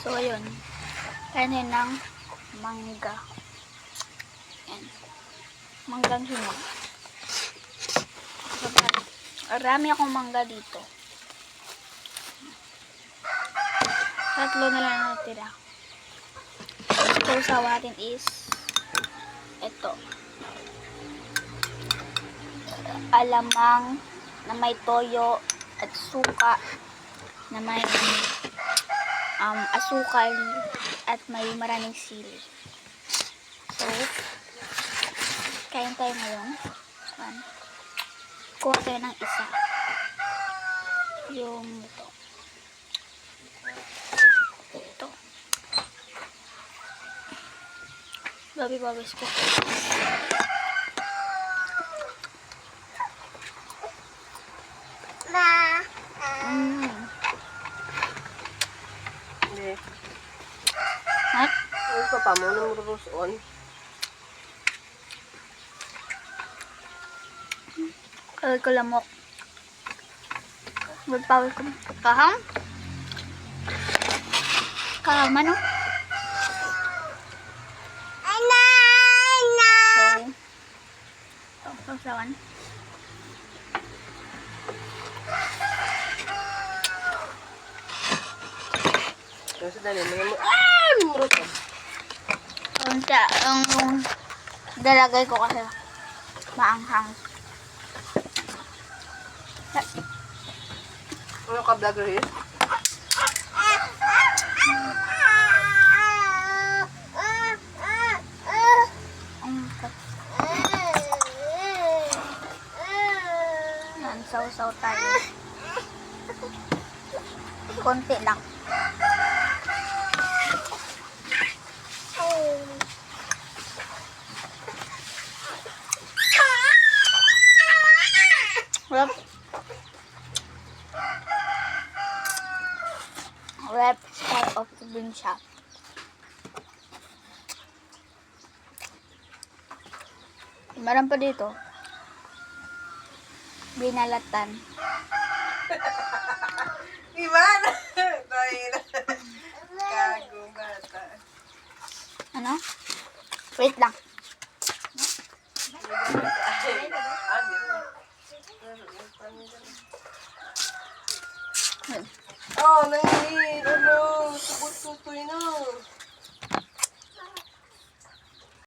So, ayun. Kainin ng mangga. Yan. Manggang hinog. So, marami akong mangga dito. Tatlo na lang natira. So, sawa natin is ito. Alamang na may toyo at suka na may asukal at may maraming sili. So, kain tayo ngayon. Kuha tayo ng isa. Yung ito. Ito. Babi-babis ko. Hindi. Hat? Ano pa mo nang ruruson? Kawal ko lamok. Magpawal ko. Kahang? Kahang ano? So, ito, sasawan. Kasi dali mo. Ruruson. Ang dalagay ko kasi maanghang. Ano ka vlogger yun? Yan, saw-saw tayo. Konti lang. Rep style of the bean shop. Meron pa dito. Binalatan. Iman! Dahil. Kago bata. Ano? Wait lang. Oh, nangihil. Ano? Subot-tutoy na.